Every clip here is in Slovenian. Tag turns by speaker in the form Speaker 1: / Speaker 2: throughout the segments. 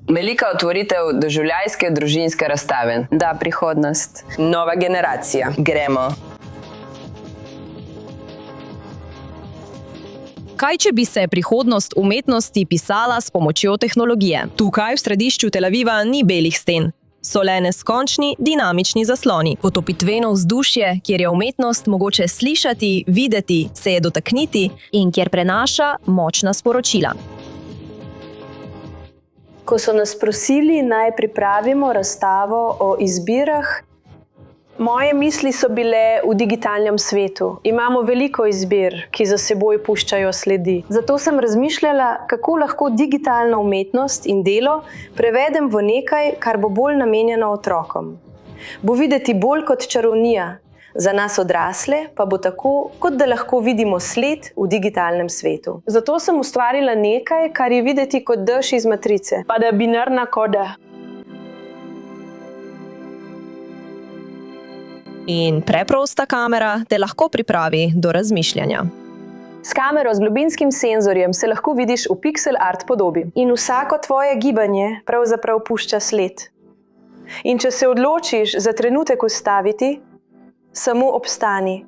Speaker 1: Velika otvoritev doživljajske družinske razstave.
Speaker 2: Da, prihodnost.
Speaker 3: Nova generacija.
Speaker 1: Gremo.
Speaker 4: Kaj, če bi se prihodnost umetnosti pisala s pomočjo tehnologije? Tukaj v središču Tel Aviva ni belih sten. So le neskončni, dinamični zasloni. Potopitveno vzdušje, kjer je umetnost mogoče slišati, videti, se je dotakniti in kjer prenaša močna sporočila.
Speaker 5: Ko so nas prosili, naj pripravimo razstavo o izbirah, moje misli so bile v digitalnem svetu. Imamo veliko izbir, ki za seboj puščajo sledi. Zato sem razmišljala, kako lahko digitalno umetnost in delo prevedem v nekaj, kar bo bolj namenjeno otrokom. Bo videti bolj kot čarovnija, za nas odrasle pa bo tako, kot da lahko vidimo sled v digitalnem svetu. Zato sem ustvarila nekaj, kar je videti kot dež iz matrice, pa da binarna koda.
Speaker 4: In preprosta kamera te lahko pripravi do razmišljanja.
Speaker 5: S kamero z globinskim senzorjem se lahko vidiš v pixel art podobi. In vsako tvoje gibanje pravzaprav pušča sled. In če se odločiš za trenutek ustaviti, samo obstani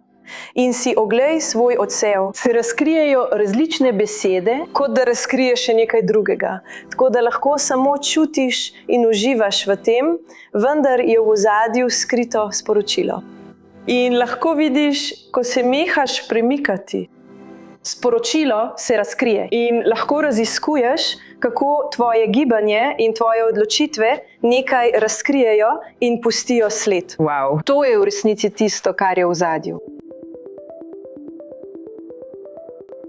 Speaker 5: in si oglej svoj odsev. Se razkrijejo različne besede, kot da razkriješ še nekaj drugega. Tako da lahko samo čutiš in uživaš v tem, vendar je v ozadju skrito sporočilo. In lahko vidiš, ko se nehaš premikati, sporočilo se razkrije in lahko raziskuješ, kako tvoje gibanje in tvoje odločitve nekaj razkrijejo in pustijo sled.
Speaker 1: Wow.
Speaker 5: To je v resnici tisto, kar je v ozadju.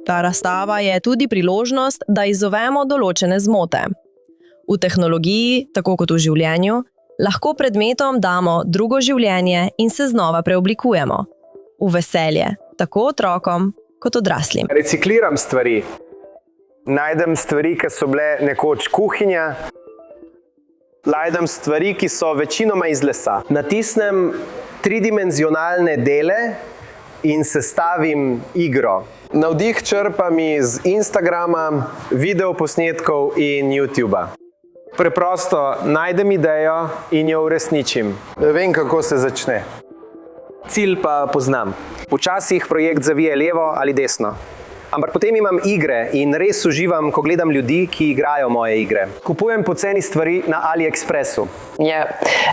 Speaker 4: Ta razstava je tudi priložnost, da izzovemo določene zmote. V tehnologiji, tako kot v življenju, lahko predmetom damo drugo življenje in se znova preoblikujemo. V veselje, tako otrokom kot odraslim.
Speaker 6: Recikliram stvari. Najdem stvari, ki so bile nekoč kuhinja. Najdem stvari, ki so večinoma iz lesa. Natisnem tridimenzionalne dele in sestavim igro. Navdih črpam iz Instagrama, videoposnetkov in YouTubea. Preprosto najdem idejo in jo uresničim. Vem, kako se začne. Cilj pa poznam. Včasih projekt zavije levo ali desno. Ampak potem imam igre in res uživam, ko gledam ljudi, ki igrajo moje igre. Kupujem poceni stvari na AliExpressu.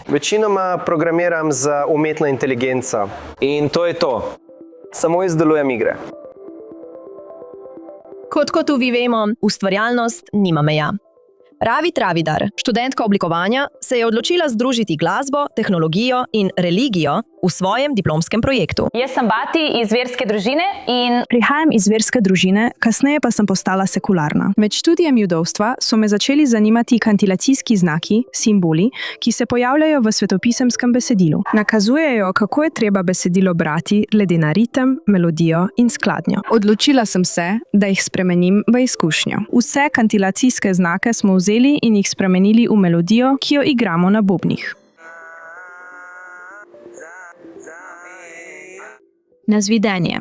Speaker 6: Večinoma programiram z umetno inteligenco. In to je to. Samo izdelujem igre.
Speaker 4: Kot vi vemo, ustvarjalnost nima meja. Ravi Travidar, študentka oblikovanja, se je odločila združiti glasbo, tehnologijo in religijo v svojem diplomskem projektu.
Speaker 7: Jaz sem Bati iz verske družine in
Speaker 8: prihajam iz verske družine, kasneje pa sem postala sekularna. Med študijem judovstva so me začeli zanimati kantilacijski znaki, simboli, ki se pojavljajo v svetopisemskem besedilu. Nakazujejo, kako je treba besedilo brati glede na ritem, melodijo in skladnjo. Odločila sem se, da jih spremenim v izkušnjo. Vse kantilacijske znake smo vzeli in jih spremenili v melodijo, ki jo igramo na bobnih. Nazvidenje.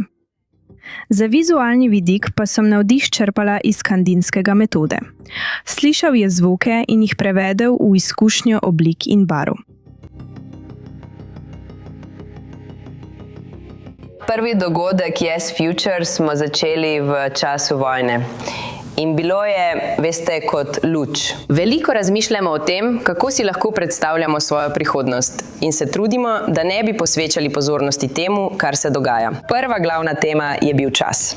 Speaker 8: Za vizualni vidik pa sem navdih črpala iz kandinskega metode. Slišal je zvoke in jih prevedel v izkušnjo oblik in barv.
Speaker 1: Prvi dogodek Yes Future smo začeli v času vojne. In bilo je, veste, kot luč. Veliko razmišljamo o tem, kako si lahko predstavljamo svojo prihodnost in se trudimo, da ne bi posvečali pozornosti temu, kar se dogaja. Prva glavna tema je bil čas.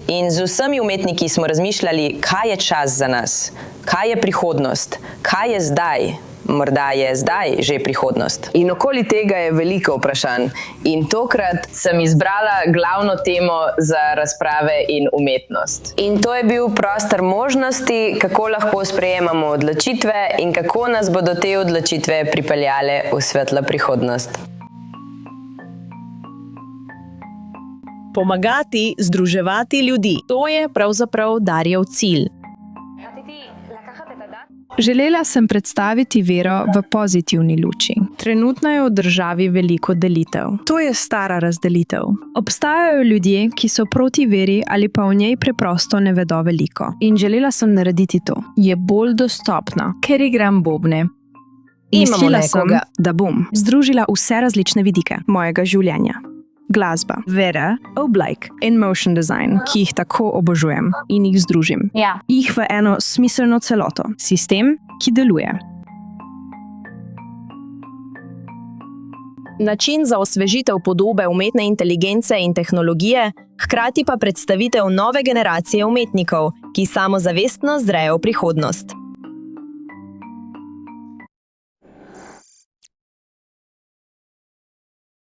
Speaker 1: In z vsemi umetniki smo razmišljali, kaj je čas za nas, kaj je prihodnost, kaj je zdaj. Morda je zdaj že prihodnost. In okoli tega je veliko vprašanj. In tokrat sem izbrala glavno temo za razprave in umetnost. In to je bil prostor možnosti, kako lahko sprejemamo odločitve in kako nas bodo te odločitve pripeljale v svetlo prihodnost.
Speaker 4: Pomagati, združevati ljudi. To je pravzaprav Darjev cilj.
Speaker 8: Želela sem predstaviti vero v pozitivni luči. Trenutno je v državi veliko delitev. To je stara razdelitev. Obstajajo ljudje, ki so proti veri ali pa o njej preprosto ne vedo veliko. In želela sem narediti to. Je bolj dostopna, ker igram bobne. Mislila sem, da bom združila vse različne vidike mojega življenja. Glasba, vera, oblike in motion design, ki jih tako obožujem in jih združim.
Speaker 7: Ja.
Speaker 8: Jih v eno smiselno celoto. Sistem, ki deluje.
Speaker 4: Način za osvežitev podobe umetne inteligence in tehnologije, hkrati pa predstavitev nove generacije umetnikov, ki samozavestno zrejo v prihodnost.